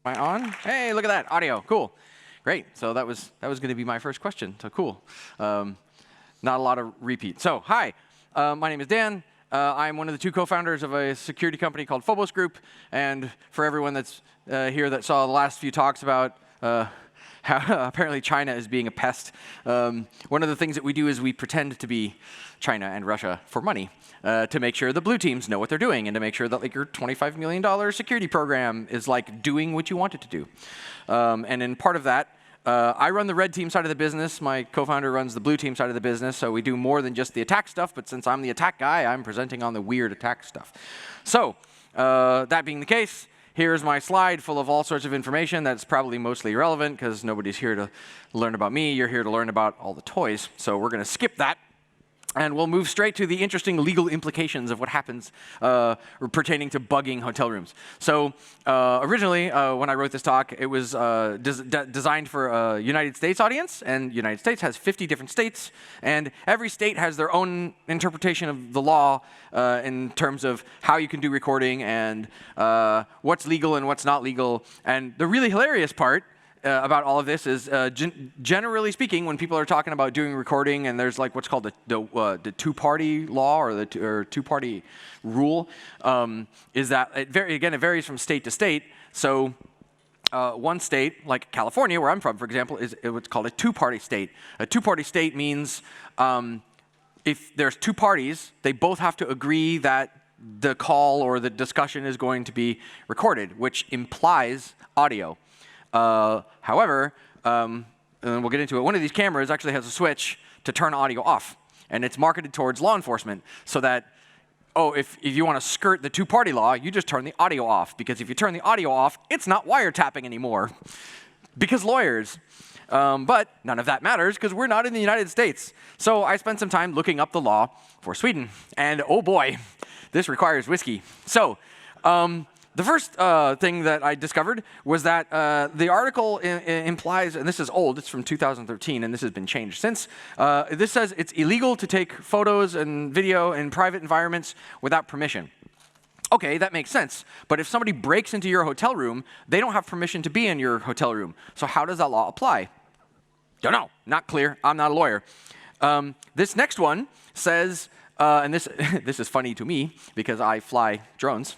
I on? Hey, look at that, audio, cool. Great, so that was going to be my first question, so cool. Not a lot of repeat. So, hi, my name is Dan. I'm one of the two co-founders of a security company called Phobos Group, and for everyone that's here that saw the last few talks about how apparently China is being a pest, one of the things that we do is we pretend to be China and Russia for money to make sure the blue teams know what they're doing and to make sure that like your $25 million security program is like doing what you want it to do. And in part of that, I run the red team side of the business. My co-founder runs the blue team side of the business. So we do more than just the attack stuff. But since I'm the attack guy, I'm presenting on the weird attack stuff. So that being the case, here's my slide full of all sorts of information that's probably mostly irrelevant because nobody's here to learn about me. You're here to learn about all the toys. So we're going to skip that. And we'll move straight to the interesting legal implications of what happens pertaining to bugging hotel rooms. So originally, when I wrote this talk, it was designed for a United States audience. And the United States has 50 different states. And every state has their own interpretation of the law in terms of how you can do recording and what's legal and what's not legal. And the really hilarious part about all of this is, generally speaking, when people are talking about doing recording and there's like what's called the two-party law or the two-party rule, is that it varies from state to state. So one state, like California, where I'm from, for example, is what's called a two-party state. A two-party state means if there's two parties, they both have to agree that the call or the discussion is going to be recorded, which implies audio. However, and we'll get into it, one of these cameras actually has a switch to turn audio off. And it's marketed towards law enforcement so that, if you want to skirt the two-party law, you just turn the audio off. Because if you turn the audio off, it's not wiretapping anymore. Because lawyers. But none of that matters because we're not in the United States. So I spent some time looking up the law for Sweden. And oh boy, this requires whiskey. So, the first thing that I discovered was that the article implies, and this is old, it's from 2013, and this has been changed since. This says it's illegal to take photos and video in private environments without permission. Okay, that makes sense. But if somebody breaks into your hotel room, they don't have permission to be in your hotel room. So how does that law apply? Don't know. Not clear. I'm not a lawyer. This next one says, and this is funny to me because I fly drones.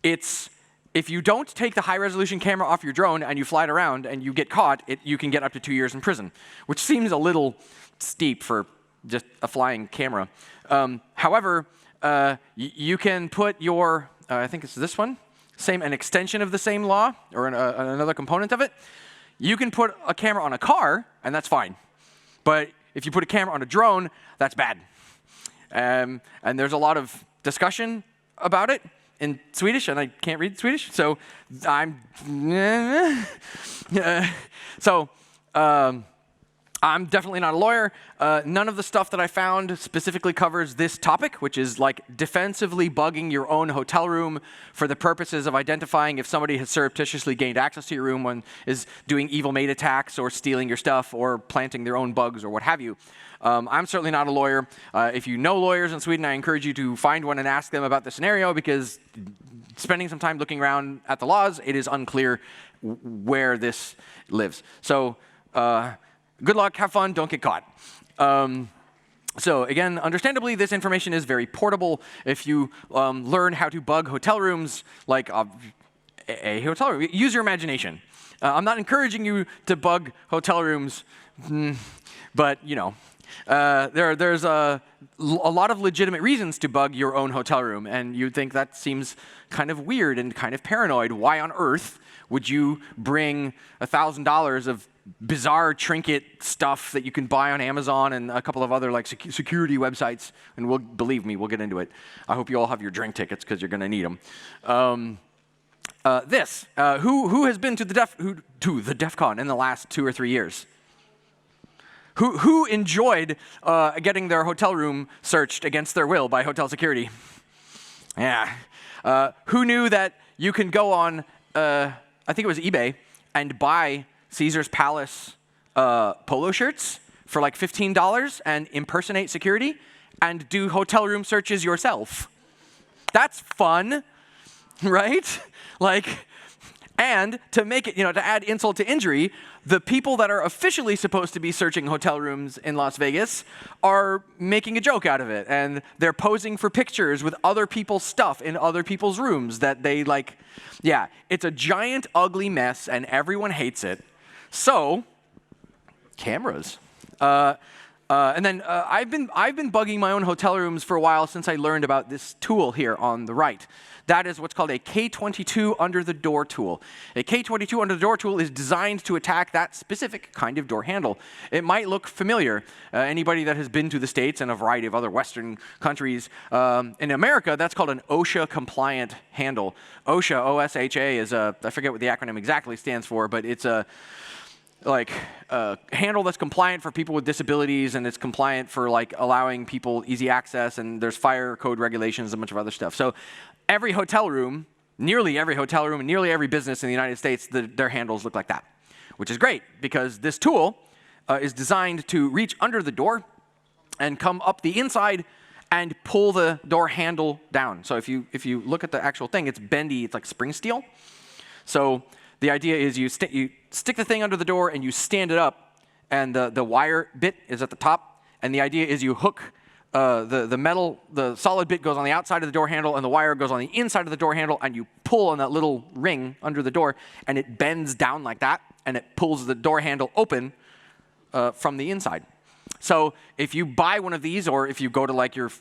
It's if you don't take the high-resolution camera off your drone and you fly it around and you get caught, you can get up to 2 years in prison, which seems a little steep for just a flying camera. However, you can put your, I think it's this one, an extension of the same law or another component of it. You can put a camera on a car, and that's fine. But if you put a camera on a drone, that's bad. And there's a lot of discussion about it in Swedish, and I can't read Swedish, so I'm definitely not a lawyer. None of the stuff that I found specifically covers this topic, which is like defensively bugging your own hotel room for the purposes of identifying if somebody has surreptitiously gained access to your room and is doing evil maid attacks or stealing your stuff or planting their own bugs or what have you. I'm certainly not a lawyer. If you know lawyers in Sweden, I encourage you to find one and ask them about the scenario because spending some time looking around at the laws, it is unclear where this lives. So good luck, have fun, don't get caught. So again, understandably, this information is very portable. If you learn how to bug hotel rooms, like a hotel room, use your imagination. I'm not encouraging you to bug hotel rooms, but you know. There's a lot of legitimate reasons to bug your own hotel room, and you'd think that seems kind of weird and kind of paranoid. Why on earth would you bring $1,000 of bizarre trinket stuff that you can buy on Amazon and a couple of other like security websites? And believe me, we'll get into it. I hope you all have your drink tickets because you're going to need them. Who has been to the DEF CON in the last 2 or 3 years? Who enjoyed getting their hotel room searched against their will by hotel security? Yeah. Who knew that you can go on, I think it was eBay, and buy Caesar's Palace polo shirts for like $15 and impersonate security and do hotel room searches yourself? That's fun, right? Like, And to make it, to add insult to injury, the people that are officially supposed to be searching hotel rooms in Las Vegas are making a joke out of it. And they're posing for pictures with other people's stuff in other people's rooms that they like. Yeah, it's a giant, ugly mess, and everyone hates it. So, cameras. And then I've been bugging my own hotel rooms for a while since I learned about this tool here on the right. That is what's called a K22 under the door tool. A K22 under the door tool is designed to attack that specific kind of door handle. It might look familiar. Anybody that has been to the States and a variety of other Western countries, in America, that's called an OSHA compliant handle. OSHA, O-S-H-A, is I forget what the acronym exactly stands for, but it's a handle that's compliant for people with disabilities, and it's compliant for allowing people easy access, and there's fire code regulations and a bunch of other stuff. So every hotel room, nearly every hotel room, and nearly every business in the United States, their handles look like that, which is great because this tool is designed to reach under the door and come up the inside and pull the door handle down. So if you look at the actual thing, it's bendy, it's like spring steel. So the idea is you stick the thing under the door and you stand it up, and the wire bit is at the top. And the idea is you hook the solid bit goes on the outside of the door handle, and the wire goes on the inside of the door handle, and you pull on that little ring under the door, and it bends down like that, and it pulls the door handle open from the inside. So if you buy one of these, or if you go to your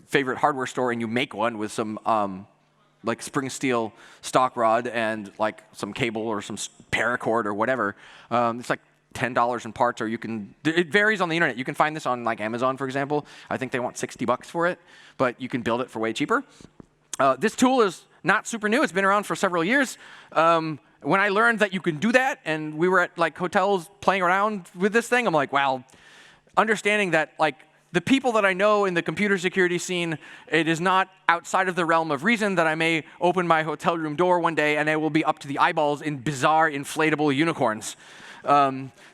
favorite hardware store and you make one with some spring steel stock rod and some cable or some paracord or whatever, it's like $10 in parts, or it varies on the internet. You can find this on Amazon, for example. I think they want $60 for it, but you can build it for way cheaper. This tool is not super new. It's been around for several years. When I learned that you can do that, and we were at hotels playing around with this thing, I'm like, wow, understanding that the people that I know in the computer security scene, it is not outside of the realm of reason that I may open my hotel room door one day and I will be up to the eyeballs in bizarre inflatable unicorns.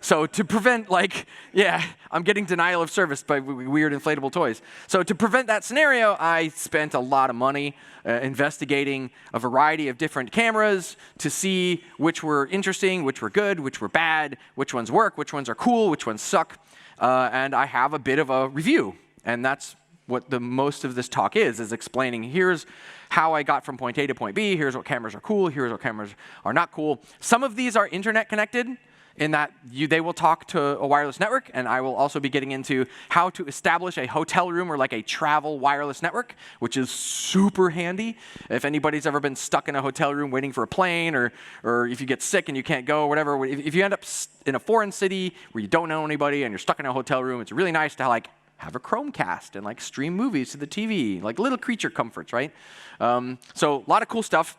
So to prevent I'm getting denial of service by weird inflatable toys. So to prevent that scenario, I spent a lot of money investigating a variety of different cameras to see which were interesting, which were good, which were bad, which ones work, which ones are cool, which ones suck. And I have a bit of a review, and that's what the most of this talk is explaining, here's how I got from point A to point B, here's what cameras are cool, here's what cameras are not cool. Some of these are internet connected, in that they will talk to a wireless network, and I will also be getting into how to establish a hotel room or a travel wireless network, which is super handy. If anybody's ever been stuck in a hotel room waiting for a plane, or if you get sick and you can't go, or whatever, if you end up in a foreign city where you don't know anybody and you're stuck in a hotel room, it's really nice to have a Chromecast and stream movies to the TV, little creature comforts, right? So a lot of cool stuff.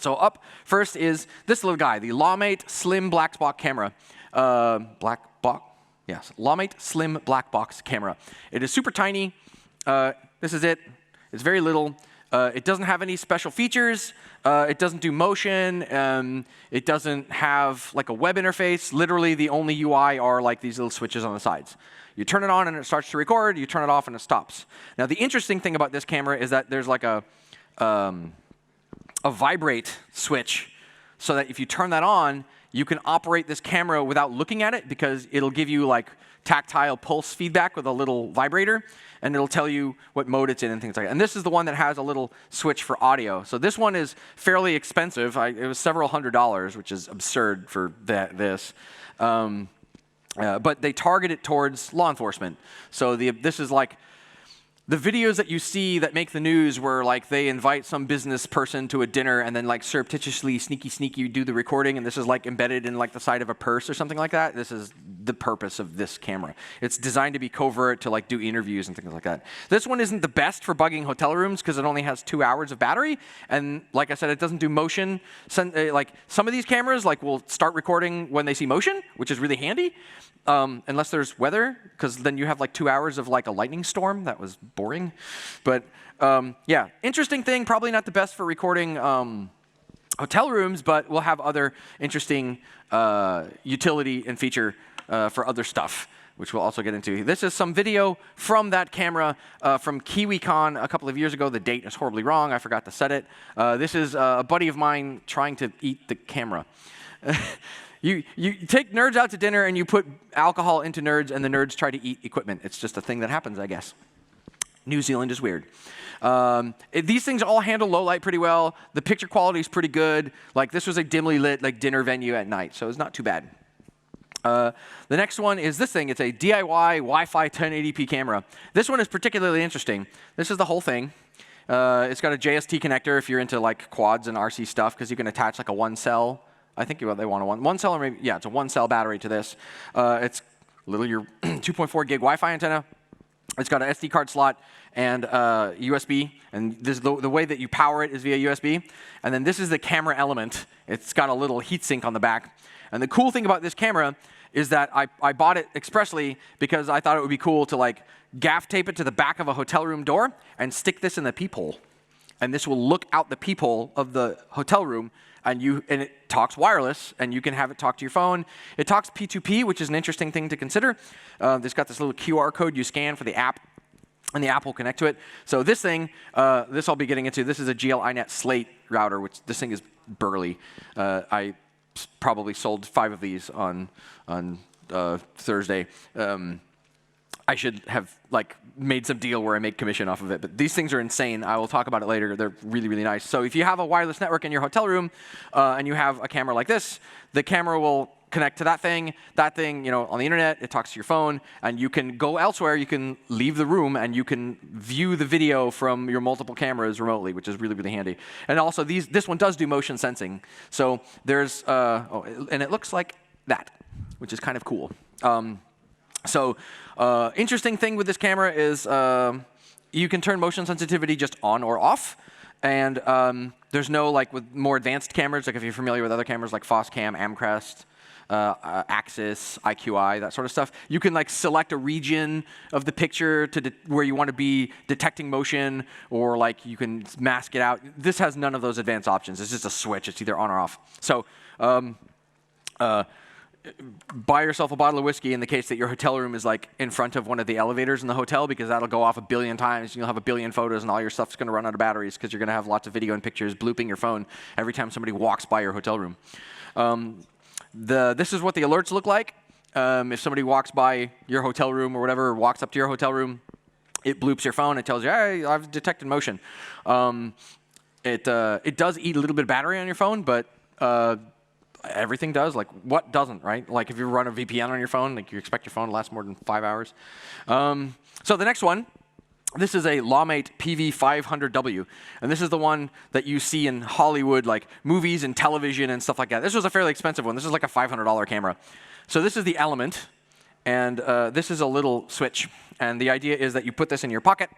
So up first is this little guy, the LawMate Slim Black Box Camera. LawMate Slim Black Box Camera. It is super tiny. This is it. It's very little. It doesn't have any special features. It doesn't do motion. It doesn't have a web interface. Literally, the only UI are these little switches on the sides. You turn it on and it starts to record. You turn it off and it stops. Now, the interesting thing about this camera is that there's a Vibrate switch, so that if you turn that on, you can operate this camera without looking at it, because it'll give you tactile pulse feedback with a little vibrator, and it'll tell you what mode it's in and things like that. And this is the one that has a little switch for audio. So this one is fairly expensive. It was several $100s, which is absurd for this. But they target it towards law enforcement. So this is the videos that you see that make the news, where they invite some business person to a dinner and then surreptitiously, sneaky do the recording, and this is embedded in the side of a purse or something like that. This is the purpose of this camera. It's designed to be covert, to do interviews and things like that. This one isn't the best for bugging hotel rooms because it only has 2 hours of battery, and like I said, it doesn't do motion. Some of these cameras will start recording when they see motion, which is really handy. Unless there's weather, because then you have 2 hours of a lightning storm. That was boring. But yeah, interesting thing. Probably not the best for recording hotel rooms, but we'll have other interesting utility and feature for other stuff. which we'll also get into. This is some video from that camera from Kiwicon a couple of years ago. The date is horribly wrong. I forgot to set it. This is a buddy of mine trying to eat the camera. You take nerds out to dinner and you put alcohol into nerds, and the nerds try to eat equipment. It's just a thing that happens, I guess. New Zealand is weird. These things all handle low light pretty well. The picture quality is pretty good. Like, this was a dimly lit like dinner venue at night, so it's not too bad. The next one is this thing. It's a DIY Wi-Fi 1080p camera. This one is particularly interesting. This is the whole thing. It's got a JST connector if you're into like quads and RC stuff, because you can attach like a one cell. I think they want a one cell, or maybe, yeah, it's a one cell battery to this. It's your 2.4 gig Wi-Fi antenna. It's got an SD card slot and USB, and this, the way that you power it is via USB. And then this is the camera element. It's got a little heatsink on the back. And the cool thing about this camera is that I bought it expressly because I thought it would be cool to like gaff tape it to the back of a hotel room door and stick this in the peephole. And this will look out the peephole of the hotel room, and it talks wireless, and you can have it talk to your phone. It talks P2P, which is an interesting thing to consider. It's got this little QR code you scan for the app, and the app will connect to it. So this thing, this I'll be getting into. This is a GL iNet Slate router, which this thing is burly. I probably sold 5 of these on Thursday. I should have like made some deal where I make commission off of it, but these things are insane. I will talk about it later. They're really, really nice. So if you have a wireless network in your hotel room and you have a camera like this, the camera will connect to that thing. That thing, you know, on the internet, it talks to your phone, and you can go elsewhere. You can leave the room, and you can view the video from your multiple cameras remotely, which is really, really handy. And also, this one does do motion sensing. So there's, and it looks like that, which is kind of cool. Interesting thing with this camera is you can turn motion sensitivity just on or off. And there's no, like with more advanced cameras, like if you're familiar with other cameras like Foscam, Amcrest, Axis, IQI, that sort of stuff, you can like select a region of the picture to where you want to be detecting motion, or like you can mask it out. This has none of those advanced options. It's just a switch. It's either on or off. So buy yourself a bottle of whiskey in the case that your hotel room is like in front of one of the elevators in the hotel, because that'll go off a billion times. You'll have a billion photos, and all your stuff's going to run out of batteries because you're going to have lots of video and pictures blooping your phone every time somebody walks by your hotel room. This is what the alerts look like. If somebody walks by your hotel room or whatever, or walks up to your hotel room, it bloops your phone. It tells you, hey, I've detected motion. It does eat a little bit of battery on your phone, but everything does. Like, what doesn't, right? Like, if you run a VPN on your phone, like, you expect your phone to last more than 5 hours. So the next one, this is a LawMate PV500W. And this is the one that you see in Hollywood, like movies and television and stuff like that. This was a fairly expensive one. This is like a $500 camera. So this is the element, and this is a little switch. And the idea is that you put this in your pocket,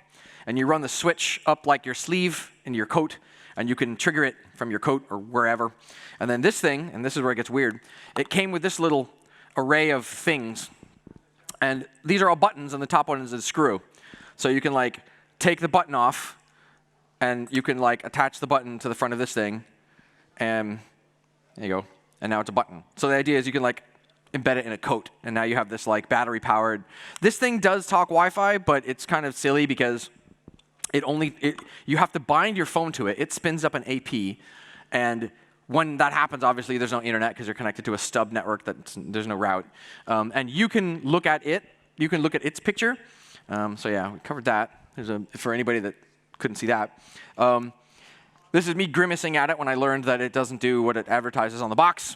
and you run the switch up like your sleeve in your coat, and you can trigger it from your coat or wherever. And then this thing, and this is where it gets weird, it came with this little array of things. And these are all buttons, and the top one is a screw. So you can like take the button off, and you can like attach the button to the front of this thing, and there you go. And now it's a button. So the idea is you can like embed it in a coat, and now you have this like battery powered. This thing does talk Wi-Fi, but it's kind of silly because you have to bind your phone to it. It spins up an AP, and when that happens, obviously there's no internet because you're connected to a stub network. There's no route, and you can look at it. You can look at its picture. So yeah, we covered that. For anybody that couldn't see that. This is me grimacing at it when I learned that it doesn't do what it advertises on the box.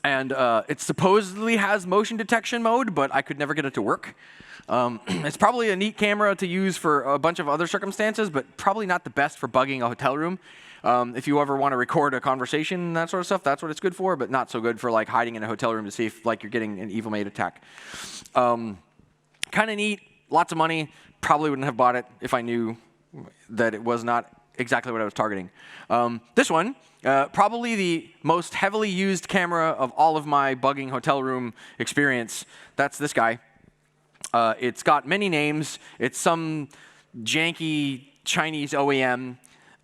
It supposedly has motion detection mode, but I could never get it to work. It's probably a neat camera to use for a bunch of other circumstances, but probably not the best for bugging a hotel room. If you ever want to record a conversation and that sort of stuff, that's what it's good for, but not so good for like hiding in a hotel room to see if like you're getting an evil maid attack. Kind of neat, lots of money. Probably wouldn't have bought it if I knew that it was not exactly what I was targeting. This one, probably the most heavily used camera of all of my bugging hotel room experience. That's this guy. It's got many names. It's some janky Chinese OEM,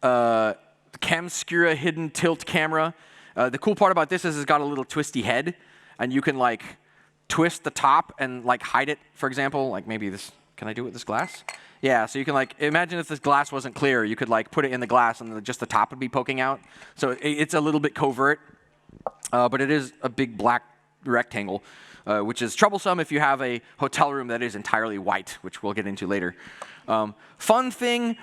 Camscura hidden tilt camera. The cool part about this is it's got a little twisty head, and you can like twist the top and like hide it, for example, like maybe this, can I do it with this glass? Yeah, so you can like, imagine if this glass wasn't clear, you could like put it in the glass and just the top would be poking out. So it's a little bit covert, but it is a big black rectangle, which is troublesome if you have a hotel room that is entirely white, which we'll get into later. Fun thing,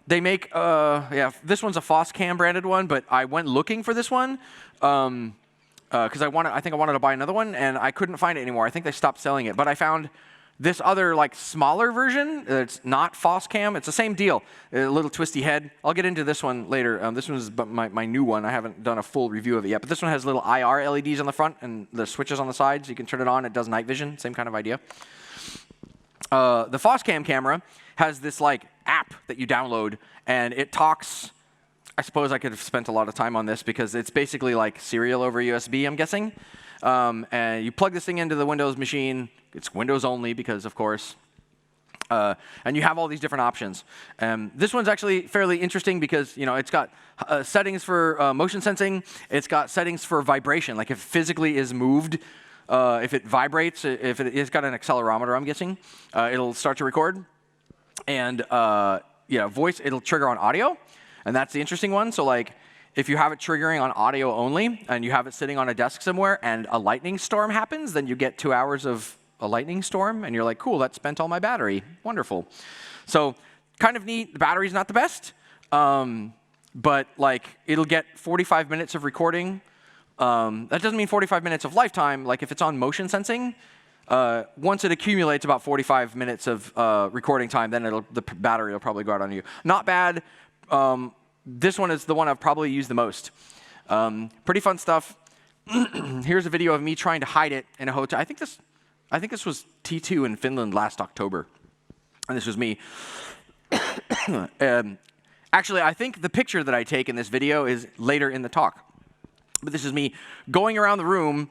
they make, this one's a Foscam branded one, but I went looking for this one because I think I wanted to buy another one, and I couldn't find it anymore. I think they stopped selling it, but I found this other like smaller version. It's not Foscam. It's the same deal. A little twisty head. I'll get into this one later. This one's my new one. I haven't done a full review of it yet. But this one has little IR LEDs on the front and the switches on the side, so you can turn it on. It does night vision. Same kind of idea. The Foscam camera has this like app that you download, and it talks. I suppose I could have spent a lot of time on this because it's basically like serial over USB, I'm guessing. And you plug this thing into the Windows machine. It's Windows only because, of course. And you have all these different options. This one's actually fairly interesting because it's got settings for motion sensing. It's got settings for vibration, like if it physically is moved, if it vibrates, it's got an accelerometer, I'm guessing, it'll start to record. And voice, it'll trigger on audio. And that's the interesting one. So like, if you have it triggering on audio only, and you have it sitting on a desk somewhere, and a lightning storm happens, then you get 2 hours of a lightning storm, and you're like, cool, that spent all my battery. Wonderful. So kind of neat. The battery's not the best, but like it'll get 45 minutes of recording. That doesn't mean 45 minutes of lifetime. Like if it's on motion sensing, once it accumulates about 45 minutes of recording time, then the battery will probably go out on you. Not bad. This one is the one I've probably used the most. Pretty fun stuff. Here's a video of me trying to hide it in a hotel. I think this was T2 in Finland last October, and this was me. Actually, I think the picture that I take in this video is later in the talk. But this is me going around the room,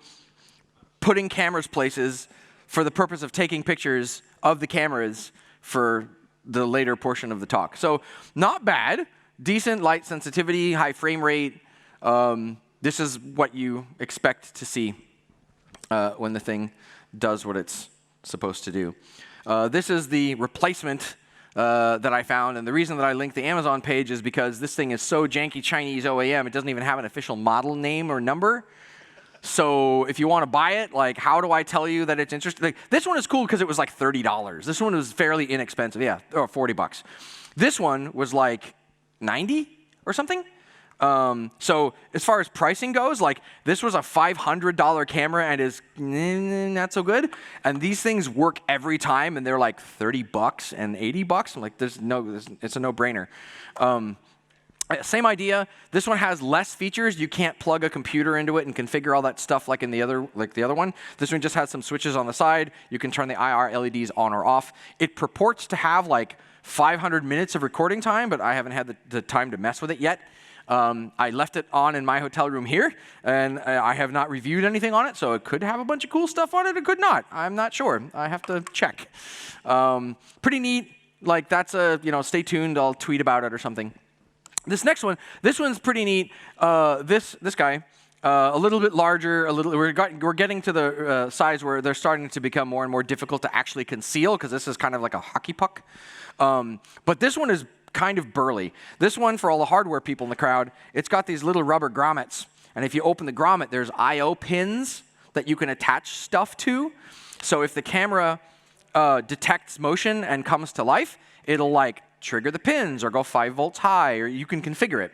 putting cameras places for the purpose of taking pictures of the cameras for the later portion of the talk. So not bad. Decent light sensitivity, high frame rate. This is what you expect to see when the thing does what it's supposed to do. This is the replacement that I found, and the reason that I linked the Amazon page is because this thing is so janky Chinese OEM, it doesn't even have an official model name or number. So if you want to buy it, like, how do I tell you that it's interesting? Like, this one is cool because it was like $30. This one was fairly inexpensive, yeah, or $40. This one was like 90 or something. So as far as pricing goes, like this was a $500 camera and is not so good. And these things work every time, and they're like $30 and $80. I'm like, it's a no-brainer. Same idea. This one has less features. You can't plug a computer into it and configure all that stuff like in the other one. This one just has some switches on the side. You can turn the IR LEDs on or off. It purports to have like 500 minutes of recording time, but I haven't had the time to mess with it yet. I left it on in my hotel room here, and I have not reviewed anything on it, so it could have a bunch of cool stuff on it. It could not. I'm not sure. I have to check. Pretty neat. Like that's stay tuned. I'll tweet about it or something. This next one, this one's pretty neat. This guy, a little bit larger. We're getting to the size where they're starting to become more and more difficult to actually conceal because this is kind of like a hockey puck. But this one is kind of burly. This one, for all the hardware people in the crowd, it's got these little rubber grommets. And if you open the grommet, there's I/O pins that you can attach stuff to. So if the camera detects motion and comes to life, it'll like trigger the pins or go 5 volts high, or you can configure it.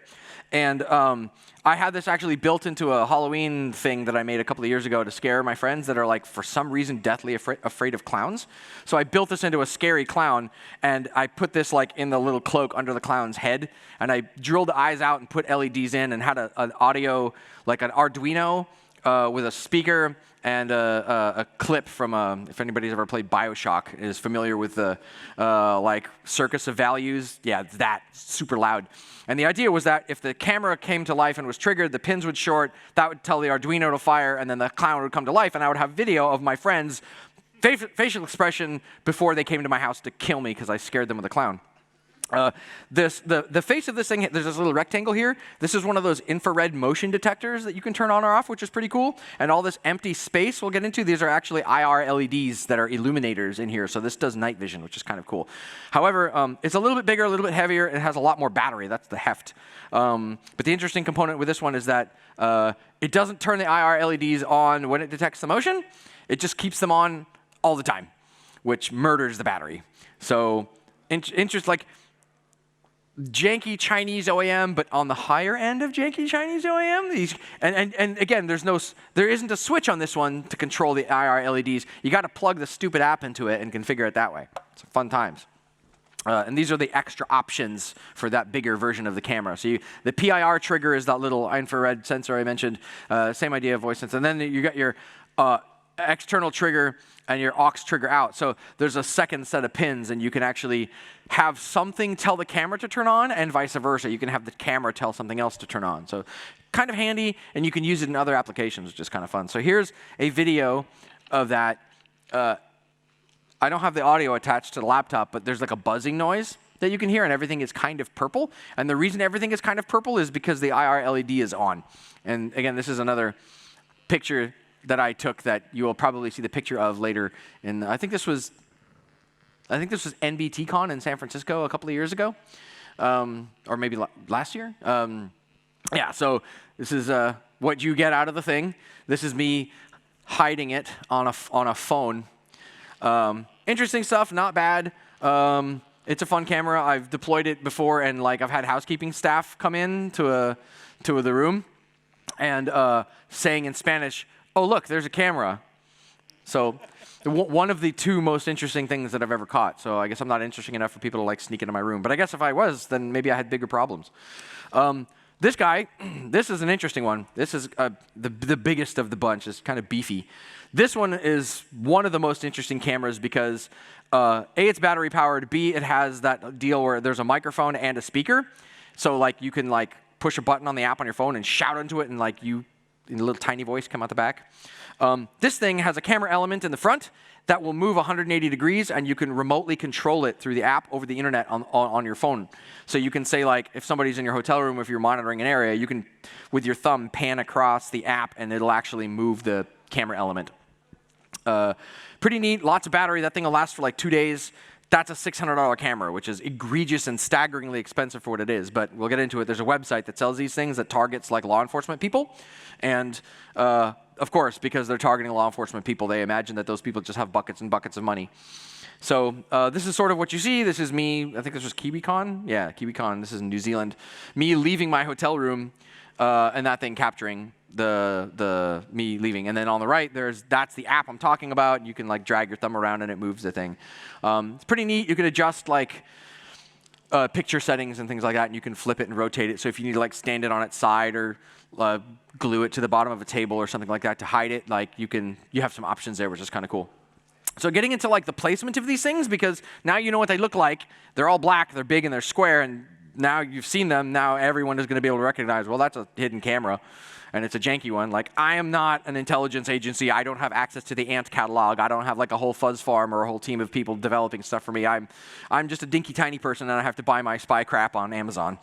And I had this actually built into a Halloween thing that I made a couple of years ago to scare my friends that are like, for some reason, deathly afraid of clowns. So I built this into a scary clown, and I put this like in the little cloak under the clown's head, and I drilled the eyes out and put LEDs in and had an audio, like an Arduino with a speaker and a clip from, if anybody's ever played BioShock, is familiar with the like Circus of Values. Yeah, it's that, super loud. And the idea was that if the camera came to life and was triggered, the pins would short, that would tell the Arduino to fire, and then the clown would come to life, and I would have video of my friends' facial expression before they came to my house to kill me because I scared them with a clown. The face of this thing, there's this little rectangle here. This is one of those infrared motion detectors that you can turn on or off, which is pretty cool. And all this empty space we'll get into, these are actually IR LEDs that are illuminators in here. So this does night vision, which is kind of cool. However, it's a little bit bigger, a little bit heavier. It has a lot more battery. That's the heft. But the interesting component with this one is that it doesn't turn the IR LEDs on when it detects the motion. It just keeps them on all the time, which murders the battery. So like janky Chinese OEM, but on the higher end of janky Chinese OEM. And again, there isn't a switch on this one to control the IR LEDs. You got to plug the stupid app into it and configure it that way. It's fun times. And these are the extra options for that bigger version of the camera. So the PIR trigger is that little infrared sensor I mentioned. Same idea of voice sensor. And then you got your external trigger and your aux trigger out. So there's a second set of pins, and you can actually have something tell the camera to turn on, and vice versa. You can have the camera tell something else to turn on. So kind of handy, and you can use it in other applications, which is kind of fun. So here's a video of that. I don't have the audio attached to the laptop, but there's like a buzzing noise that you can hear, and everything is kind of purple. And the reason everything is kind of purple is because the IR LED is on. And again, this is another picture that I took that you will probably see the picture of later. And I think this was NBTCon in San Francisco a couple of years ago, or maybe last year. Yeah, so this is what you get out of the thing. This is me hiding it on a phone. Interesting stuff, not bad. It's a fun camera. I've deployed it before, and like I've had housekeeping staff come in to the room and saying in Spanish, "Oh, look, there's a camera." So one of the two most interesting things that I've ever caught. So I guess I'm not interesting enough for people to like sneak into my room. But I guess if I was, then maybe I had bigger problems. This guy, this is an interesting one. This is the biggest of the bunch. It's kind of beefy. This one is one of the most interesting cameras because A, it's battery powered. B, it has that deal where there's a microphone and a speaker. So like you can like push a button on the app on your phone and shout into it, and like in a little tiny voice come out the back. This thing has a camera element in the front that will move 180 degrees, and you can remotely control it through the app over the internet on your phone. So you can say, like, if somebody's in your hotel room, if you're monitoring an area, you can, with your thumb, pan across the app, and it'll actually move the camera element. Pretty neat, lots of battery. That thing will last for like 2 days. That's a $600 camera, which is egregious and staggeringly expensive for what it is. But we'll get into it. There's a website that sells these things that targets like law enforcement people. And of course, because they're targeting law enforcement people, they imagine that those people just have buckets and buckets of money. So this is sort of what you see. This is me. I think this was Kiwicon. Yeah, Kiwicon. This is in New Zealand. Me leaving my hotel room and that thing capturing me leaving. And then on the right, that's the app I'm talking about. You can like drag your thumb around and it moves the thing. It's pretty neat. You can adjust like picture settings and things like that, and you can flip it and rotate it. So if you need to like stand it on its side or glue it to the bottom of a table or something like that to hide it, like you have some options there, which is kind of cool. So getting into like the placement of these things, because now you know what they look like. They're all black, they're big, and they're square, and now you've seen them. Now everyone is going to be able to recognize, well, that's a hidden camera, and it's a janky one. Like, I am not an intelligence agency. I don't have access to the Ant catalog. I don't have like a whole fuzz farm or a whole team of people developing stuff for me. I'm just a dinky tiny person, and I have to buy my spy crap on Amazon.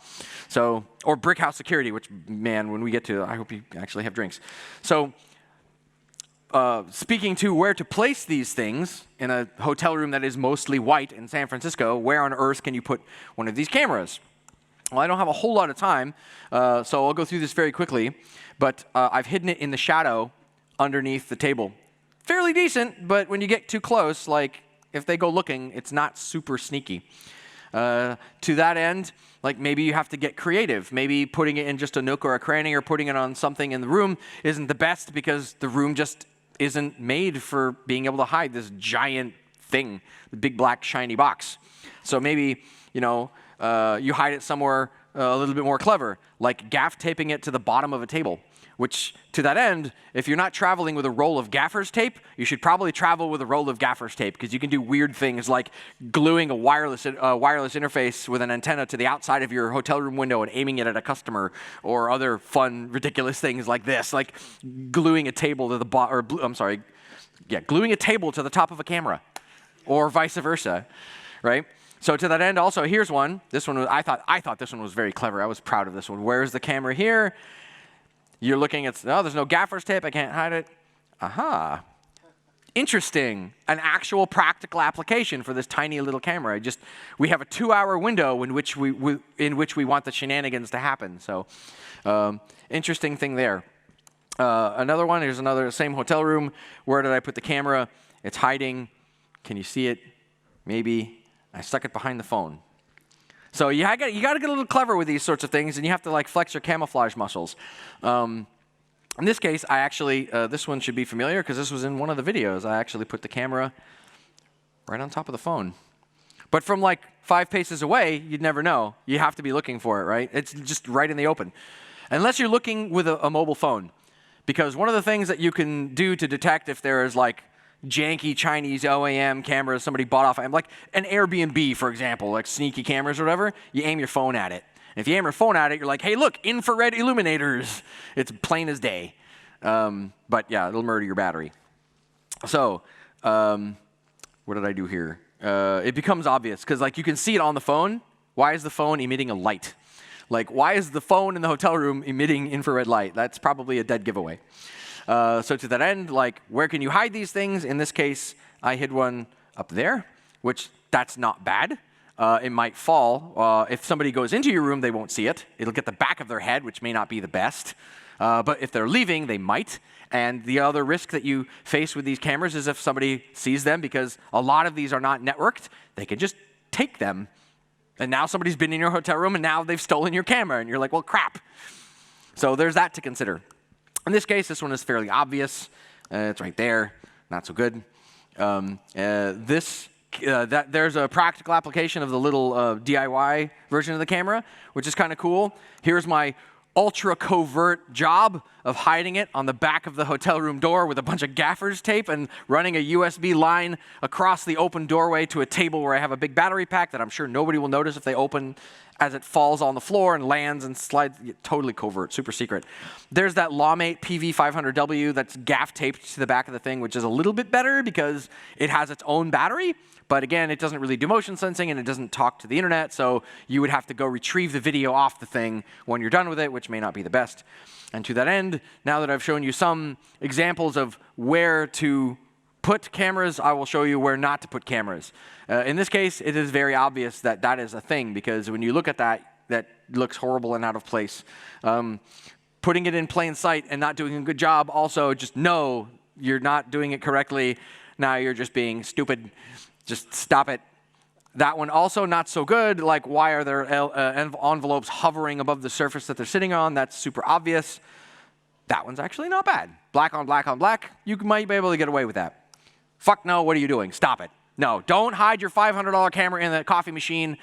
So, or Brickhouse Security, which, man, when we get to, I hope you actually have drinks. So, speaking to where to place these things in a hotel room that is mostly white in San Francisco, where on earth can you put one of these cameras? Well, I don't have a whole lot of time, so I'll go through this very quickly. But I've hidden it in the shadow underneath the table. Fairly decent, but when you get too close, like if they go looking, it's not super sneaky. To that end, like maybe you have to get creative. Maybe putting it in just a nook or a cranny or putting it on something in the room isn't the best because the room just isn't made for being able to hide this giant thing, the big black shiny box. So maybe, you hide it somewhere a little bit more clever, like gaff taping it to the bottom of a table, which to that end, if you're not traveling with a roll of gaffer's tape, you should probably travel with a roll of gaffer's tape because you can do weird things like gluing a wireless interface with an antenna to the outside of your hotel room window and aiming it at a customer, or other fun, ridiculous things like this, like gluing a table to gluing a table to the top of a camera, or vice versa, right? So to that end, also, here's one. This one, I thought this one was very clever. I was proud of this one. Where's the camera here? You're looking at, oh, there's no gaffer's tape. I can't hide it. Aha. Interesting. An actual practical application for this tiny little camera. We have a 2-hour window in which we want the shenanigans to happen. So interesting thing there. Another one, here's another, same hotel room. Where did I put the camera? It's hiding. Can you see it? Maybe. I stuck it behind the phone. So you got to get a little clever with these sorts of things, and you have to like flex your camouflage muscles. In this case, I actually, this one should be familiar because this was in one of the videos. I actually put the camera right on top of the phone. But from like 5 paces away, you'd never know. You have to be looking for it, right? It's just right in the open. Unless you're looking with a mobile phone. Because one of the things that you can do to detect if there is like janky Chinese OEM cameras somebody bought off, like an Airbnb, for example, like sneaky cameras or whatever, you aim your phone at it. And if you aim your phone at it, you're like, hey, look, infrared illuminators. It's plain as day. But yeah, it'll murder your battery. So what did I do here? It becomes obvious because like you can see it on the phone. Why is the phone emitting a light? Like, why is the phone in the hotel room emitting infrared light? That's probably a dead giveaway. So to that end, like, where can you hide these things? In this case, I hid one up there, which that's not bad. It might fall. If somebody goes into your room, they won't see it. It'll get the back of their head, which may not be the best. But if they're leaving, they might. And the other risk that you face with these cameras is if somebody sees them, because a lot of these are not networked, they can just take them. And now somebody's been in your hotel room, and now they've stolen your camera. And you're like, well, crap. So there's that to consider. In this case, this one is fairly obvious. It's right there. Not so good. There's a practical application of the little DIY version of the camera, which is kind of cool. Here's my ultra covert job of hiding it on the back of the hotel room door with a bunch of gaffer's tape and running a USB line across the open doorway to a table where I have a big battery pack that I'm sure nobody will notice if they open as it falls on the floor and lands and slides. Totally covert, super secret. There's that LawMate PV500W that's gaff taped to the back of the thing, which is a little bit better because it has its own battery. But again, it doesn't really do motion sensing, and it doesn't talk to the internet, so you would have to go retrieve the video off the thing when you're done with it, which may not be the best. And to that end, now that I've shown you some examples of where to put cameras, I will show you where not to put cameras. In this case, it is very obvious that that is a thing, because when you look at that, that looks horrible and out of place. Putting it in plain sight and not doing a good job, also just know you're not doing it correctly. Now you're just being stupid. Just stop it. That one also not so good. Like, why are there envelopes hovering above the surface that they're sitting on? That's super obvious. That one's actually not bad. Black on black on black, you might be able to get away with that. Fuck no, what are you doing? Stop it. No, don't hide your $500 camera in the coffee machine.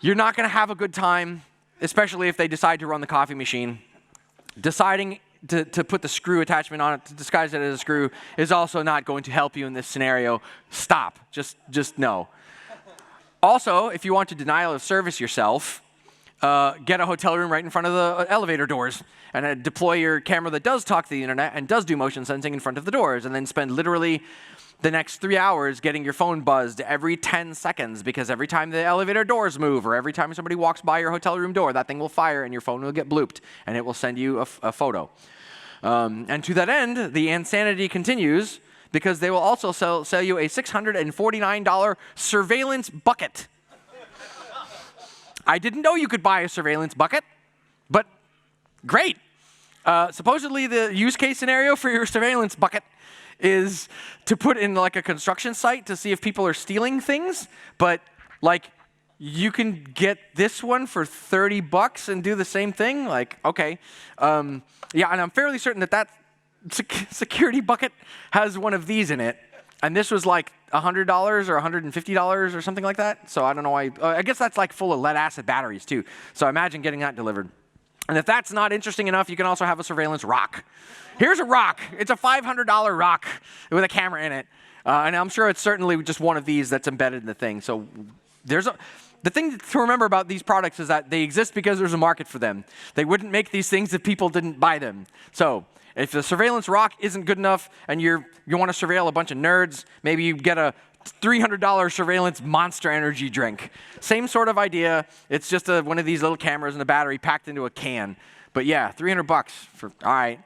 You're not going to have a good time, especially if they decide to run the coffee machine. Deciding to put the screw attachment on it to disguise it as a screw is also not going to help you in this scenario. Stop. Just no. Also, if you want to denial of service yourself, get a hotel room right in front of the elevator doors and deploy your camera that does talk to the internet and does do motion sensing in front of the doors, and then spend literally the next 3 hours getting your phone buzzed every 10 seconds, because every time the elevator doors move or every time somebody walks by your hotel room door, that thing will fire and your phone will get blooped and it will send you a photo. And to that end, the insanity continues, because they will also sell you a $649 surveillance bucket. I didn't know you could buy a surveillance bucket, but great. Supposedly the use case scenario for your surveillance bucket is to put in like a construction site to see if people are stealing things, but like you can get this one for $30 and do the same thing. Like, okay. Yeah, and I'm fairly certain that security bucket has one of these in it, and this was like $100 or $150 or something like that. So I don't know why. I guess that's like full of lead acid batteries too. So imagine getting that delivered. And if that's not interesting enough, you can also have a surveillance rock. Here's a rock. It's a $500 rock with a camera in it. And I'm sure it's certainly just one of these that's embedded in the thing. So the thing to remember about these products is that they exist because there's a market for them. They wouldn't make these things if people didn't buy them. So if the surveillance rock isn't good enough and you want to surveil a bunch of nerds, maybe you get a $300 surveillance Monster Energy drink. Same sort of idea. It's just one of these little cameras and a battery packed into a can. But yeah, $300 for, all right.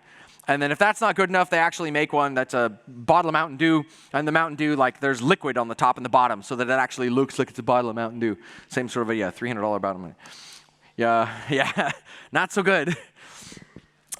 And then if that's not good enough, they actually make one that's a bottle of Mountain Dew, and the Mountain Dew, like, there's liquid on the top and the bottom so that it actually looks like it's a bottle of Mountain Dew. Same sort of a, yeah, $300 bottle of money. Yeah, not so good.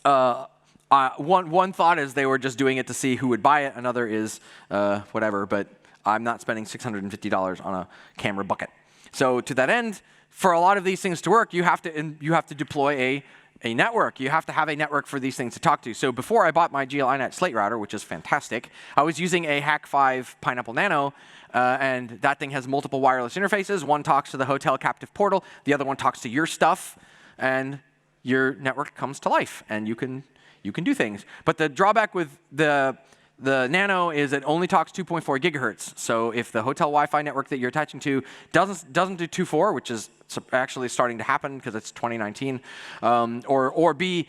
One thought is they were just doing it to see who would buy it. Another is whatever, but I'm not spending $650 on a camera bucket. So to that end, for a lot of these things to work, you have to deploy a network. You have to have a network for these things to talk to. So before I bought my GL-iNet Slate router, which is fantastic, I was using a Hack 5 Pineapple Nano, and that thing has multiple wireless interfaces. One talks to the hotel captive portal, the other one talks to your stuff, and your network comes to life, and you can do things. But the drawback with the Nano is it only talks 2.4 gigahertz. So if the hotel Wi-Fi network that you're attaching to doesn't do 2.4, which is actually starting to happen because it's 2019, or B,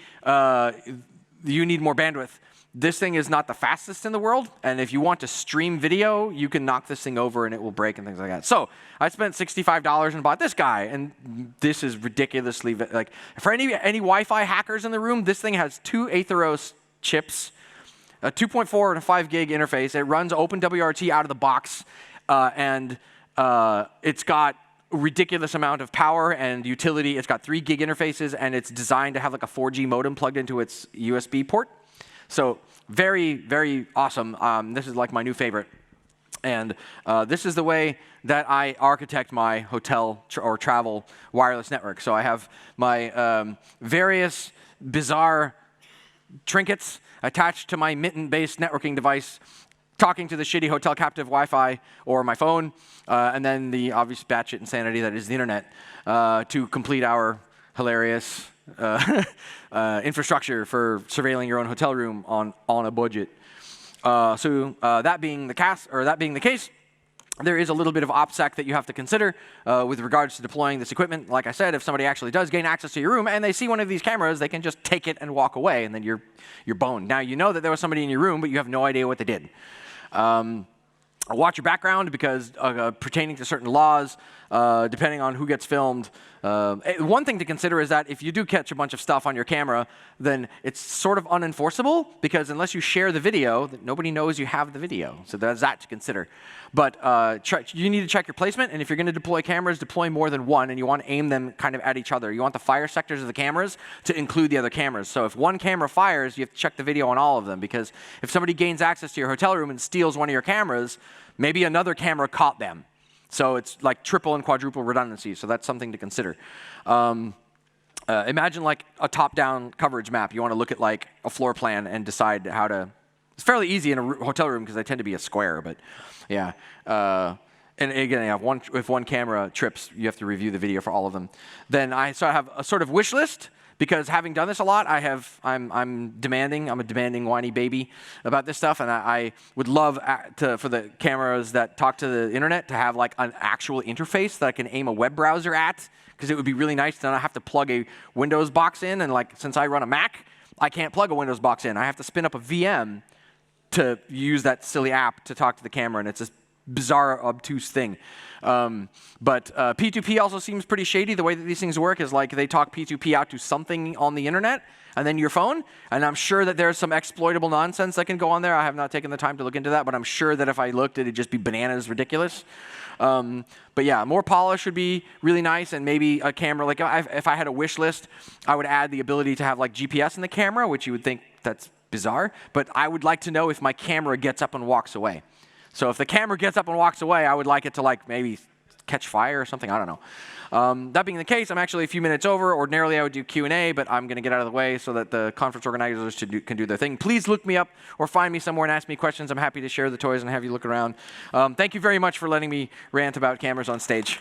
you need more bandwidth. This thing is not the fastest in the world, and if you want to stream video, you can knock this thing over and it will break and things like that. So I spent $65 and bought this guy, and this is ridiculously, like, for any Wi-Fi hackers in the room, this thing has 2 Atheros chips, a 2.4 and a 5 gig interface. It runs OpenWRT out of the box, and it's got a ridiculous amount of power and utility. It's got 3 gig interfaces, and it's designed to have like a 4G modem plugged into its USB port. So very, very awesome. This is like my new favorite. And this is the way that I architect my hotel or travel wireless network. So I have my various bizarre trinkets attached to my mitten-based networking device, talking to the shitty hotel captive Wi-Fi or my phone, and then the obvious batshit insanity that is the internet to complete our hilarious infrastructure for surveilling your own hotel room on a budget. That being the case, there is a little bit of OPSEC that you have to consider with regards to deploying this equipment. Like I said, if somebody actually does gain access to your room and they see one of these cameras, they can just take it and walk away, and then you're boned. Now, you know that there was somebody in your room, but you have no idea what they did. Watch your background because pertaining to certain laws, depending on who gets filmed. One thing to consider is that if you do catch a bunch of stuff on your camera, then it's sort of unenforceable because unless you share the video, nobody knows you have the video. So there's that to consider. But you need to check your placement, and if you're going to deploy cameras, deploy more than one, and you want to aim them kind of at each other. You want the fire sectors of the cameras to include the other cameras. So if one camera fires, you have to check the video on all of them, because if somebody gains access to your hotel room and steals one of your cameras, maybe another camera caught them. So it's like triple and quadruple redundancy, so that's something to consider. Imagine like a top-down coverage map. You want to look at like a floor plan and decide how to. It's fairly easy in a hotel room because they tend to be a square, but yeah. And again, if one camera trips, you have to review the video for all of them. Then I have a sort of wish list. Because having done this a lot, I'm demanding. I'm a demanding, whiny baby about this stuff, and I would love for the cameras that talk to the internet to have like an actual interface that I can aim a web browser at. Because it would be really nice to not have to plug a Windows box in, and like since I run a Mac, I can't plug a Windows box in. I have to spin up a VM to use that silly app to talk to the camera, and it's this bizarre, obtuse thing. But P2P also seems pretty shady. The way that these things work is like they talk P2P out to something on the internet and then your phone. And I'm sure that there's some exploitable nonsense that can go on there. I have not taken the time to look into that, but I'm sure that if I looked, it'd just be bananas ridiculous. But yeah, more polish would be really nice, and maybe a camera. Like if I had a wish list, I would add the ability to have like GPS in the camera, which you would think that's bizarre. But I would like to know if my camera gets up and walks away. So if the camera gets up and walks away, I would like it to like maybe catch fire or something. I don't know. That being the case, I'm actually a few minutes over. Ordinarily, I would do Q&A, but I'm going to get out of the way so that the conference organizers can do their thing. Please look me up or find me somewhere and ask me questions. I'm happy to share the toys and have you look around. Thank you very much for letting me rant about cameras on stage.